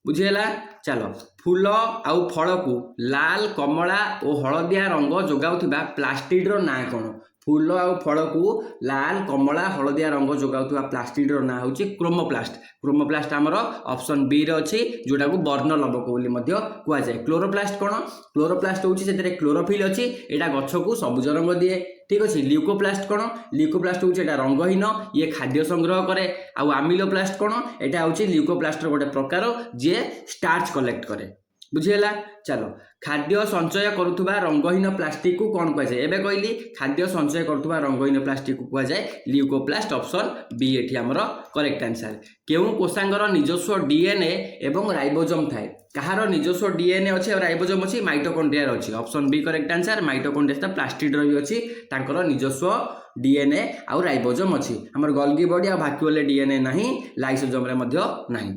बुझीगला। चलो फूल आउ फल को लाल कमला और हलदिया रंग जोगाउथिबा प्लास्टिड रो ना कोन फूल आउ फल को लाल कमला हलदिया रंग जोगाउथिबा प्लास्टिड रो ना होची क्रोमोप्लास्ट। क्रोमोप्लास्ट हमर ऑप्शन बी रे अछि जोटा को वर्ण लवक बोली मध्य कुआ जाए। क्लोरोप्लास्ट कोन क्लोरोप्लास्ट होची सेतरे क्लोरोफिल अछि एटा गछ को सबुज रंग दिए ठीक अच्छे। ल्यूकोप्लास्ट कौन ल्यूकोप्लास्ट हूँ रंगहीन ये खाद्य संग्रह करे आउ आमिलोप्लास्ट कौन एटा हूँ ल्यूकोप्लास्ट गोटे प्रकार जे स्टार्च कलेक्ट करे बुझीगला। चलो खाद्य संचय करुवा रंगहीन प्लास्टिक को कौन कहुए एबे कहली खाद्य संचय करुवा रंगहीन प्लास्टिक को कहुए ल्यूकोप्लास्ट ऑप्शन बी एठी हमर करेक्ट आंसर। केउ कोषांगर निजस्व डीएनए एवं राइबोसोम थाए कहार निजस्व डीएनए अच्छे और राइबोसोम अच्छी माइटोकॉन्ड्रिया अच्छी option B correct answer. Mitochondria plastid भी अच्छी तांकर निजस्व डीएनए आउ राइबोसोम अच्छी हमर गल्गी बॉडी आ भाक्यूल डीएनए नहीं लाइसोसोम रे मध्य नहीं।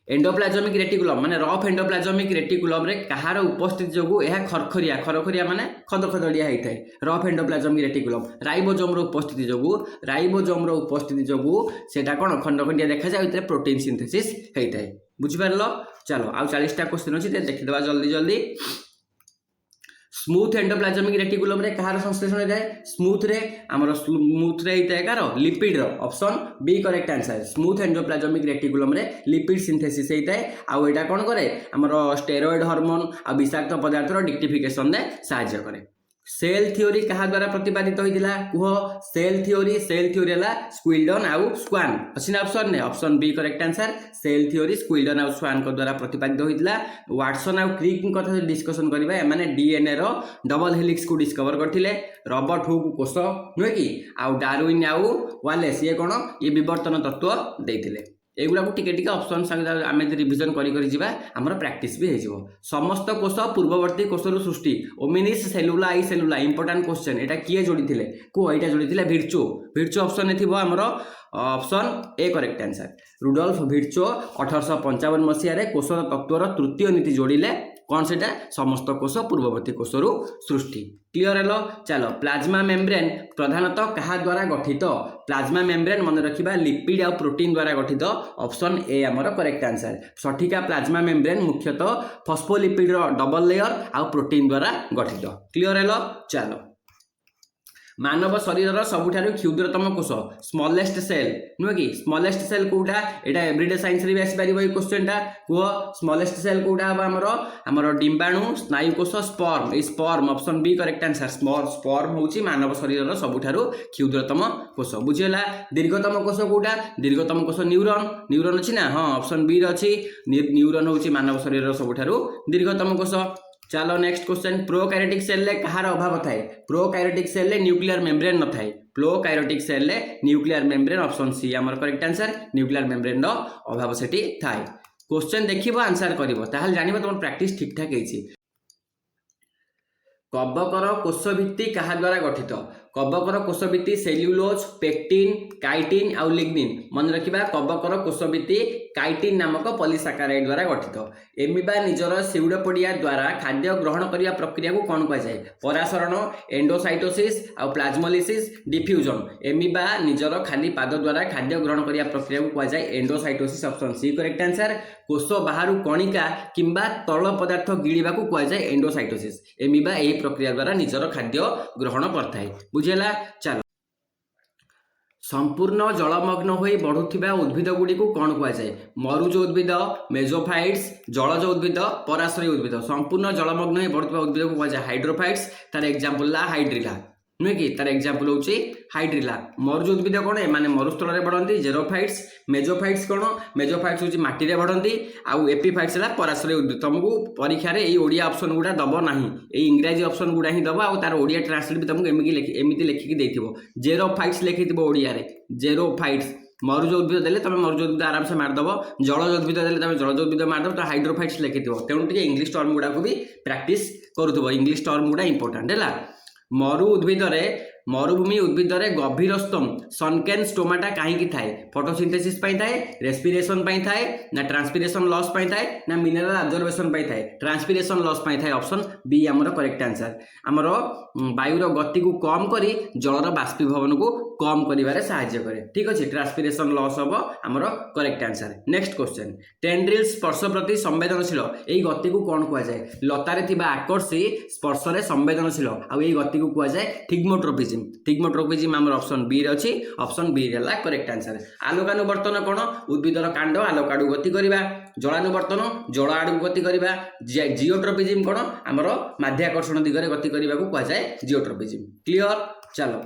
एंडोप्लाज्मिक रेटिकुलम माने रफ एंडोप्लाज्मिक रेटिकुलम रे कहार उपस्थिति जोगु यह खरखरिया खरखरिया माने खदखदड़िया होता है रफ एंडोप्लाज्मिक रेटिकुलम राइबोसोम रो उपस्थिति जोगु सेटा कोन खंडखंडिया देखा जाय प्रोटीन सिंथेसिस होता है बुझिपारलो। चलो आउ 40टा क्वेश्चन अछि देखिदबा जल्दी जल्दी। स्मूथ एंडोप्लाज्मिक रेटिकुलम रे कहार संश्लेषण जाए स्मूथ रे हमर स्मूथ रे होता है कार लिपिड रो option B correct answer. Smooth endoplasmic reticulum रे लिपिड सिंथेसिस होता है आउ एटा कोन करे हमर स्टेरॉइड हार्मोन आ विषाक्त पदार्थ रो डिक्टिफिकेशन रे सहायता करे। सेल थ्योरी कहा द्वारा प्रतिपादित होइतिला कुह सेल थ्योरी हला स्क्विल्डन आउ स्वान अछि ना ऑप्शन ने option B correct answer. Cell theory Schleiden आउ स्वान को द्वारा प्रतिपादित होइतिला। वाटसन आउ क्रिक कथा डिस्कशन करबा एमाने डीएनए रो डबल हेलिक्स को डिस्कवर करथिले। रॉबर्ट हुक कोष नुहे कि आउ डार्विन आउ वालेस ये कोन ये विवर्तन तत्व देइतिले एगुला को टिके टिके ऑप्शन संग आमे रिवीजन करी करी जिबा हमर प्रैक्टिस भी हे जिवो। समस्त कोष पूर्ववर्ती कोषरु सृष्टि ओमिनिस सेलुला आई सेलुला इंपोर्टेंट क्वेश्चन एटा किए जोड़ीथिले को एटा जोड़ीथिले भिर्चो ऑप्शन ने थिबो हमर option A correct answer. Rudolf Virchow 1855 मसिया रे कोषर तत्वर तृतीय नीति जोड़िले कौन से समस्त कोष पूर्ववर्ती कोषरु सृष्टि क्लियर हेलो। चलो प्लाज्मा मेम्ब्रेन प्रधानतः कहा द्वारा गठित प्लाज्मा मेम्ब्रेन मन रखिबा लिपिड आ प्रोटीन द्वारा गठित ऑप्शन ए हमर करेक्ट आंसर। सठिका प्लाज्मा मेम्ब्रेन मुख्यतः फॉस्फोलिपिड रो डबल लेयर आ प्रोटीन द्वारा गठित क्लियर हेलो। चलो मानव शरीर सबुठारु क्षुद्रतम कोष स्मॉलेस्ट सेल नुह कि स्मॉलेस्ट सेल कोटा एटा एवरीडे साइंस रे भी आसी परिबो ए क्वेश्चन टा को स्मॉलेस्ट सेल कोटा हम हमर डिंबाणु स्नायु कोष स्पर्म ए sperm option B correct answer. Sperm होची मानव शरीर सबुठारु क्षुद्रतम कोष बुझिला। दीर्घतम कोष कोटा दीर्घतम कोष न्यूरॉन अछि ना हां ऑप्शन बी रे अछि न्यूरॉन होची मानव शरीर सबुठारु दीर्घतम कोष। चलो नेक्स्ट क्वेश्चन प्रोकैरियोटिक सेल ले कहार अभाव थाए प्रोकैरियोटिक सेल ले न्यूक्लियर मेम्ब्रेन न थाए प्रोकैरियोटिक सेल ले न्यूक्लियर मेम्ब्रेन ऑप्शन सी हमर करेक्ट आंसर। न्यूक्लियर मेम्ब्रेन रो अभाव सेठी थाए क्वेश्चन देखिबो आंसर करिवो ताहाल जानिबो तुम प्रैक्टिस ठीक ठाक हेछि। कबकर कोषभित्ति कहा द्वारा गठित कबकर कोषभित्ति सेल्युलोज पेक्टिन काइटिन आउ लिग्निन मन रखिबा कबकर कोषभित्ति काइटिन नामक पॉलीसैकेराइड द्वारा गठित। एमिबा निजर सिउडोपोडिया द्वारा खाद्य ग्रहण करिया प्रक्रिया को कोन कह जाय परासरण एंडोसाइटोसिस आउ प्लाज्मोलिसिस डिफ्यूजन। एमिबा निजर खाली पाद द्वारा खाद्य ग्रहण करिया प्रक्रिया को कह जाय endocytosis option C correct answer. कोष बाहरु कणिका किंबा तरल पदार्थ गिळिबा को कह जाय एंडोसाइटोसिस। एमिबा एही प्रक्रिया द्वारा निजर खाद्य ग्रहण करथाय बुझे बुझेला चलो संपूर्ण जलमग्न होई बढ़ुथिबा उद्भिद गुडी को कौन कुआ जाए मरुज उद्भिद मेजोफाइट्स जलज उद्भिद पराश्रयी उद्भिद संपूर्ण जलमग्न होई बढ़ुथिबा उद्भिद को कुआ जाए हाइड्रोफाइट्स तार एग्जांपल ला हाइड्रिला नुहे कि तार एग्जांपल होची हाइड्रिला मरुज उद्भिद कौन एमाने मरुस्थल रे बढ़ती जेरोफाइट्स मेजोफाइट्स कौन मेजोफाइट्स होची माटी रे बढ़ती आउ एपिफाइट्स ला पराश्रयी उद्भिद तुमको परीक्षा रे एई ओडिया ऑप्शन गुडा दबो नाही एई इंग्रजी ऑप्शन गुडा ही दबो आउ तार ओडिया ट्रांसलेट भी तुमको एमिति लिखिकी देथिबो जेरोफाइट्स लिखिथिबो ओडिया रे जेरोफाइट्स मरुज उद्भिद देले तुम मरुज उद्भिद आराम से मारदेव जलज उद्भिद देले तुम जलज उद्भिद मारदेव तो हाइड्रोफाइट्स लिखिथिबो तेणु टिके इंग्लिश टर्म गुडा को भी प्रैक्टिस करूथबो इंग्लिश टर्म गुडा इंपोर्टेंट हैला मरु उद्भिद रे मरुभूमि उद्भिद रे गभीर स्तम सनकेन स्टोमाटा कहीं थाए फोटोसिंथेसिस पाई थाए रेस्पिरेशन पाई थाए ना ट्रांसपिरेशन लॉस पाई थाए ना मिनरल अब्जर्वेशन पाई थाए ट्रांसपिरेशन लॉस पाई थाए ऑप्शन बी हमर करेक्ट आंसर हमर वायुर गति को कम करी जलर बाष्पीभवन को कम करिवारे सहायता करे ठीक अछि ट्रांसपिरेशन लॉस हबो हमर correct answer next question tendril स्पर्श प्रति संवेदनशील एई गति को कोन कुआ जाय लतारे थिबा आकर्षी स्पर्श रे संवेदनशील आ एई गति को कुआ जाय थिग्मोट्रोपिज्म थिग्मोट्रोपिज्म हमर ऑप्शन बी रे अछि ऑप्शन बी रे ला करेक्ट आंसर आलोकानुवर्तन कोन उद्भिदर कांड आलोक आडू गति करिबा जलानुवर्तन जल आडू गति करिबा जिओट्रोपिज्म कोन हमर माध्याकर्षण दिगरे गति करिबा को कुआ जाय जिओट्रोपिज्म क्लियर चलो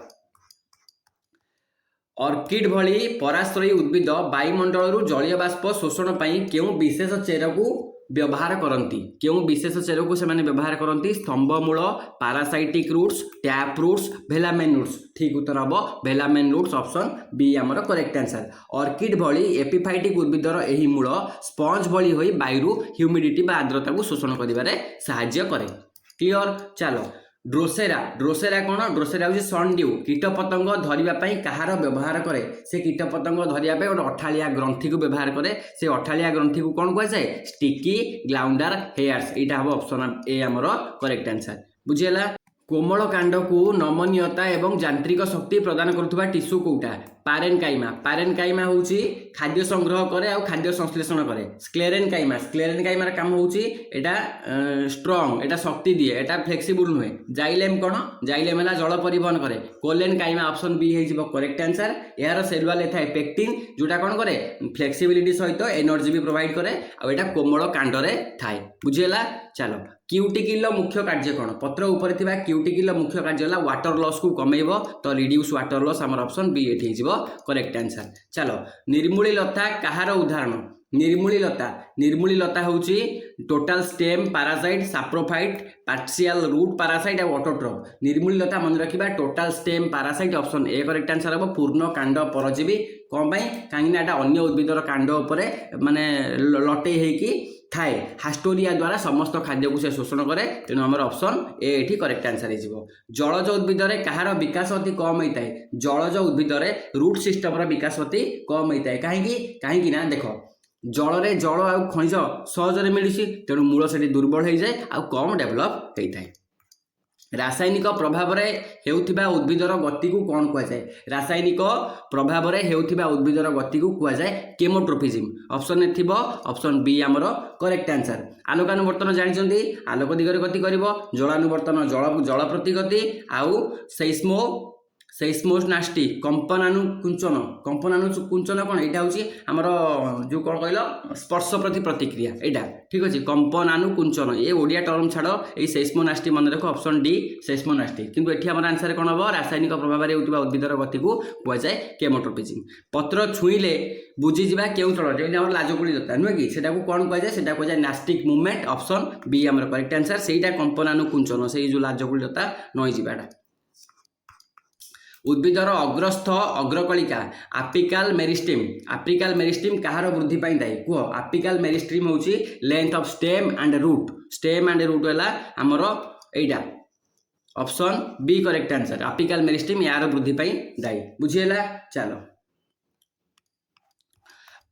ऑर्किड भली पराश्रयी उद्भिद वायुमंडल जलीय बाष्प शोषण पाई केउ विशेष चेर को व्यवहार करती केउ विशेष चेर को से व्यवहार करती स्तंभमूल parasitic roots tap roots velamen roots ठीक उत्तर हम भेलामेन रूट्स ऑप्शन बी आमर करेक्ट आंसर ऑर्किड भली एपिफाइटिक उद्भिदर एही मूल स्पंज भली होई वायु ह्यूमिडिटी बा आर्द्रता को शोषण करिवारे सहायता करे क्लियर चलो ड्रोसेरा ड्रोसेरा कौन ड्रोसेरा हूँ सनड्यू कीट पतंग धरिया कहार व्यवहार करे से कीट पतंग धरिया गोटे अठालिया ग्रंथि को व्यवहार करे से अठालिया ग्रंथि को कौन कहुए स्टिकी ग्लाउंडर हेयर्स यहाँ हम ऑप्शन ए आमर करेक्ट आंसर बुझीगला कोमल कांड को नमनीयता एवं यांत्रिक शक्ति प्रदान करुवा टिश्यू कोटा पारेनकाइमा हूँ खाद्य संग्रह करे और खाद्य संश्लेषण करे स्क्लेरेनकाइमा काम हूँ स्ट्रंग एटा शक्ति दिए एटा फ्लेक्सिबल नुहे जाइलेम कौन जाइलेम है जल परिवहन करे कोलेनकाइमा ऑप्शन बी हो करेक्ट आंसर यार सेलुआ लेथाए पेक्टिन जोटा कौन करे फ्लेक्सिबिलिटी सहित एनर्जी भी प्रोवाइड करे और एटा कोमल कांडरे थाए बुझीगला चलो क्यूटिकल मुख्य कार्य कौन पत्र उपर थिबा क्यूटिकल मुख्य कार्य है वाटर लॉस को कमेइबो तो रिड्यूस वाटर लॉस हमर ऑप्शन बी एठी हिजबो करेक्ट आंसर चलो निर्मूलीलता कहार उदाहरण निर्मूलीलता होची total stem parasite saprophyte partial root parasite और ऑटोट्रोफ निर्मूलीलता मन रखिबा total stem parasite option A correct answer हम पूर्ण कांड परजीवी कौन कहीं अन्य उद्भिदर कांड उपरे माने लटे हेकी थाए हास्टोरिया द्वारा समस्त खाद्य को से शोषण करे तेणु आम ऑप्शन ए एठी करेक्ट आंसर हो जलज उद्भिद कहार विकास अति कम होता है जलज उद्भिद रूट सिस्टम विकास अति कम होता है कहीं ना देख जल रे जल आ खनिज सहजरे मिलुछि तेणु मूल से दुर्बल हो जाए आ कम डेभलप होता है रासायनिक प्रभाव रे हेउथिबा उद्भिदर गति को कौन कुआ जाए रासायनिक प्रभाव रे हेउथिबा उद्भिदर गति को कुआ जाए केमोट्रोपिज्म ऑप्शन ए थिबो ऑप्शन बी हमर करेक्ट आंसर आलोकानुवर्तन जानचंदी आलोक दिगरे गति करिवो जलानुवर्तन जल प्रति गति आउ सेस्मोनास्टी कंपनानुकुंचन कौन यहाँ हूँ आमर जो कौन कहल स्पर्श प्रति प्रतिक्रिया यहाँ ठीक अच्छे कंपनानुकुंचन ये ओडिया टर्म छाड़ ये सेस्मोनास्टी मन रख ऑप्शन डी सेस्मोनास्टी किंतु एठी हमर आंसर कौन हम रासायनिक प्रभाव में होता उद्भिदर गति को कहुए केमोट्रोपिज्म पत्र छुईले बुझीजा क्यों तल जो लाजकुड़ी लता नुहे कि कौन कहुए नास्टिक मुवमेंट ऑप्शन बी आमर करेक्ट आंसर से कंपनानुकुंचन से जो लाजकुड़ी लता नई जाटा उद्भिदर अग्रस्थ अग्रकलिका आपिकाल मेरिस्टीम कहार वृद्धि पाई दायी कह आपिकाल मेरिस्टीम हूँ length of stem and root है आमर एटा option B correct answer apical meristem यार वृद्धि पाई दायी बुझीगला चलो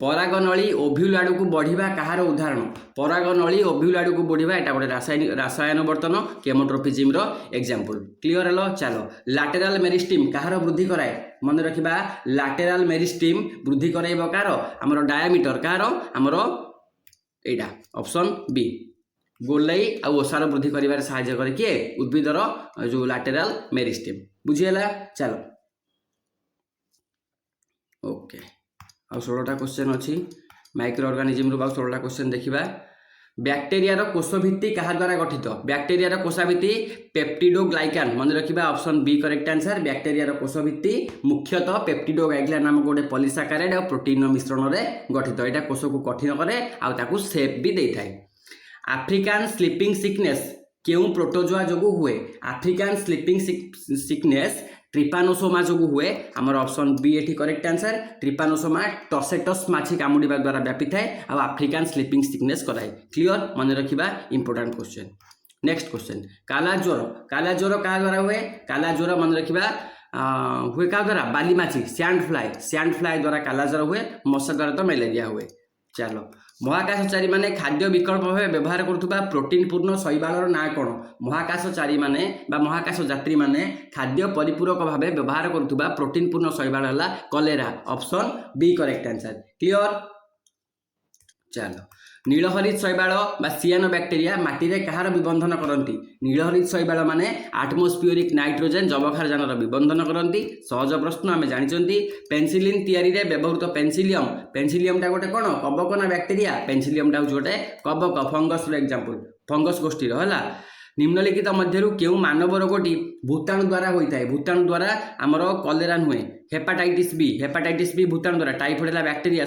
परागनली ओभ्यूल आड़ को बढ़िबा कहार उदाहरण परागनली ओभ्यूल आड़ को बढ़िबा एटा गोटे रसायनवर्तन केमोट्रोपिज्म रो एग्जांपल क्लियर हलो चलो लैटेरल मेरिस्टीम कहार वृद्धि कराए मन रखिबा लैटेरल मेरिस्टीम वृद्धि कराइबो कार हमर डायामीटर कार हमर एटा ऑप्शन बी गोलाई आ ओसार वृद्धि करिवार सहायता करे किए उद्भिदर जो लैटेरल मेरिस्टेम बुझीगला। चलो ओके आ 16टा क्वेश्चन अच्छी माइक्रो ऑर्गेनिज्म रू 16टा क्वेश्चन देखिबा। बैक्टेरिया कोष भित्ति क्या द्वारा गठित बैक्टेरिया कोष भित्ति पेप्टिडोग्लाइकान मन रखा option B correct answer. Bacteria कोष भित्ति मुख्यतः पेप्टिडोग्लाइकान नामक गोटे पॉलीसाकाराइड और प्रोटीन मिश्रण में गठित यहाँ कोष को कठिन करे आउ सेप भी दे थाए। आफ्रिकान स्लीपिंग सिकनेस क्यों प्रोटोजोआ जो हुए आफ्रिकान स्लीपिंग सिकनेस ट्रिपानोसोमा जो हुए आमर ऑप्शन बी एठी करेक्ट आंसर। ट्रिपानोसोमा टसेटस माछी कामुड़ा द्वारा व्यापी थाए आ आफ्रिकान स्लीपिंग सिकनेस कराए। क्लियर मन रखा इंपोर्टेंट क्वेश्चन। नेक्स्ट क्वेश्चन काला ज्वर क्या द्वारा हुए काला ज्वर मन रखा हुए क्या द्वारा बालीमाछी सैंड फ्लाई द्वारा काला ज्वर हुए मशा द्वारा तो मलेरिया हुए। चलो महाकाशचारी माने खाद्य विकल्प भाव व्यवहार करुवा प्रोटीन पूर्ण शैवालर ना कौन महाकाशचारी माने बा महाकाश यात्री माने खाद्य परिपूरक भाव व्यवहार करुवा प्रोटीन पूर्ण शैवाल है cholera option B correct answer. Clear. चलो नीलहरित शैवाल बा सियानो बैक्टेरिया माटी कहार विबंधन करती नीलहरित शैवाल माने आटमोस्फियरिक नाइट्रोजेन जबक्षारजान विबंधन करती। सहज प्रश्न आम जानते पेनिसिलिन तैयारी रे व्यवहृत पेनिसिलियम गोटे कौन कबक ना बैक्टेरिया पेनिसिलियम हूँ गोटे कबक फंगस एग्जांपल फंगस गोष्ठी है। निम्नलिखित मध्यरु केउ मानव रोगटी भूताणु द्वारा होता है भूताणु द्वारा आमर कलेरा नुहे हेपाटाइटिस बी भूताणु द्वारा टाइफॉइड बैक्टेरिया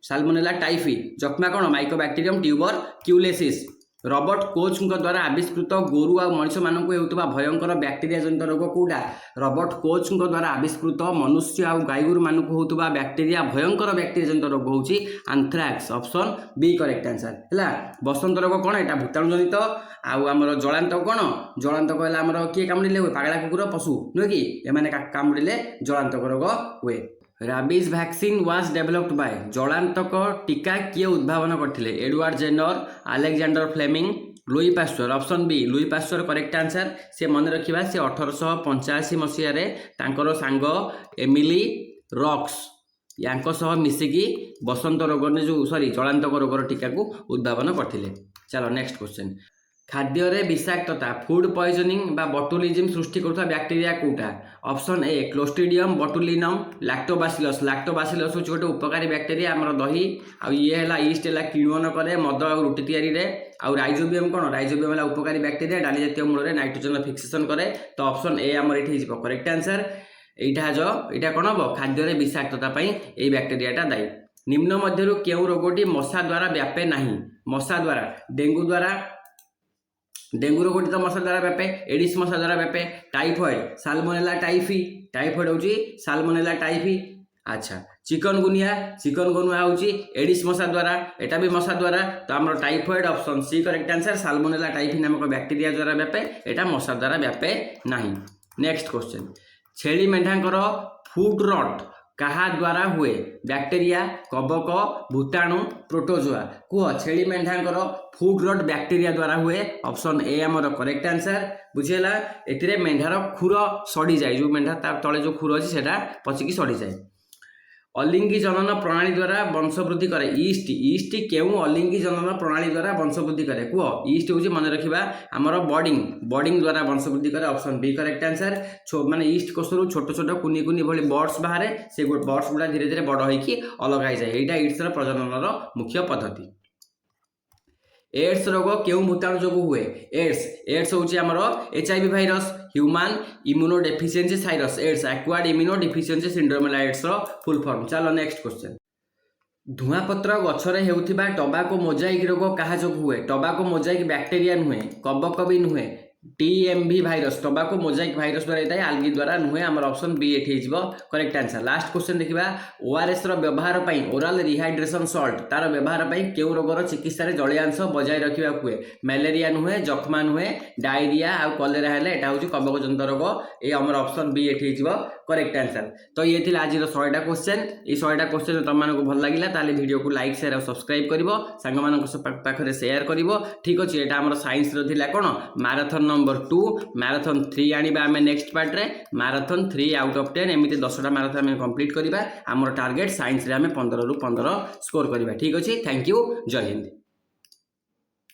साल्मोनेला टाइफी जक्मा कौन माइकोबैक्टीरियम ट्यूबरक्यूलोसिस। रॉबर्ट कोच द्वारा आविष्कृत गोरु आ मनीष मानक होता भयंकर बैक्टेरिया जनित रोग कौटा रॉबर्ट कोच द्वारा आविष्कृत मनुष्य आ गाईगोरु मानक होता बैक्टेरिया भयंकर बैक्टेरिया जनित रोग होची आंथ्राक्स ऑप्शन बी करेक्ट आंसर है। बसंत रोग कौन यहाँ भूताणु जनित आमर जलांतक कौन जलांतक है आमर किए कामुड़े हुए पागला कुकुर पशु नुहे कि एमाने कामुड़े जलांतक रोग हुए। Rabies vaccine was developed by जलांतक टीका किए उद्भावन करथिले Edward Jenner Alexander Fleming Louis Pasteur option B Louis Pasteur correct answer. से मन रखा से 1885 मसीह तांकर सांग एमिली रॉक्स यांको सह मिसिकी बसंत रोग जो सॉरी जलांतक रोगर टीका को उद्भावन करथिले। चलो नेक्स्ट क्वेश्चन खाद्य विषाक्तता फूड पॉइजनिंग बा बटुलिज्म सृष्टि करुवा बैक्टेरिया कौटा ऑप्शन ए क्लोस्ट्रिडियम बटुलिनम लैक्टोबासिलस हूँ गोटे उपकारी बैक्टेरिया आमर दही आ ये है ईस्ट है किण्वन करे मद आ रुटी तैयारी आउ राइजोबियम कौन राइजोबियम है उपकारी बैक्टेरिया डाली जातीय मूल नाइट्रोजन फिक्सेशन करे तो ऑप्शन ए आमर ये करेक्ट आंसर। यहाँ कौन हम खाद्य विषाक्तता ये बैक्टेरियाटा दायी। निम्न मध्यरु केउ रोगटी मशा द्वारा व्यापे नहीं मशा द्वारा डेंगू रोगटी तो मशा द्वारा व्यापे एडिस मशा द्वारा व्यापे टाइफॉइड साल्मोनेला टाइफॉइड होची साल्मोनेला टाइफी। अच्छा चिकनगुनिया होची एडिस मशा द्वारा एटा भी मशा द्वारा तो आम typhoid option C correct answer. Salmonella typhi नामक बैक्टेरिया द्वारा व्यापे एटा मशा द्वारा व्यापे नहीं। नेक्स्ट क्वेश्चन छेली मेढांकर फुट रॉट क्या द्वारा हुए बैक्टेरिया कबक भूताणु प्रोटोजोआ कह छेली मेढांकर फुट रॉट बैक्टेरिया द्वारा हुए ऑप्शन ए आमर करेक्ट आंसर। बुझेगा ए मेढार खुर सड़ी जाए जो मेढा तले जो खुर अच्छी से पचिकी सड़ी जाए। अलिंगी जनन प्रणाली द्वारा वंशवृद्धि करे ईस्ट केउ अलिंगी जनन प्रणाली द्वारा वंशवृद्धि करे कह ईस्ट हूँ मन रखा आमर बर्डिंग द्वारा वंशवृद्धि करे ऑप्शन बी करेक्ट आंसर। माने ईस्ट कोषरू छोट छोट कुनी कुनी भली बर्ड्स बाहर से बर्ड्स गुड़ा धीरे धीरे बड़ होगी अलग हो जाए यहाँ ईट्सर प्रजनन मुख्य पद्धति। एड्स रोग केउ भूताणु जो हुए एड्स हूँ आमर HIV virus human immunodeficiency Cyrus ads acquired immunodeficiency syndrome AIDS full form. चलो नेक्स्ट क्वेश्चन धुआपत्र गछरे हेउथिबा टबाको मोजाइक रोग क्या जो हुए टबाको मोजाइक बैक्टेरिया नुहे कबक भी नुहे TMV भाइरस टबाको मोजाइक भाइरस द्वारा होता है आल्गी द्वारा नुहे आमर ऑप्शन बी एठी करेक्ट आंसर। लास्ट क्वेश्चन देखिबा ORS व्यवहार पई ओरल रिहाइड्रेशन सॉल्ट तार व्यवहार पई केउ रोगर चिकित्सा जलियांश बजाय रखा हुए मलेरिया नुहे जख्मा नुहे डायरिया आ कलेरा हेले एटा होची कबक जनित रोग ए आमर ऑप्शन बी एठी करेक्ट आंसर। तो ये थी आज 100टा क्वेश्चन ये 100टा क्वेश्चन तुम मानक भल लगिला ताले वीडियो को लाइक शेयर और सब्सक्राइब करिवो सांग मानक पाखरे शेयर करिवो ठीक अछि। एटा हमर साइंस रो थिला कोन मैराथन नंबर 2 मैराथन 3 आनिबा हमें नेक्स्ट पार्ट रे मैराथन 3 आउट ऑफ 10 एमिति 10टा मैराथन हमें कंप्लीट करिबा हमर टारगेट साइंस रे हमें 15 रु 15 स्कोर करिबा ठीक अछि। थैंक यू जय हिंद।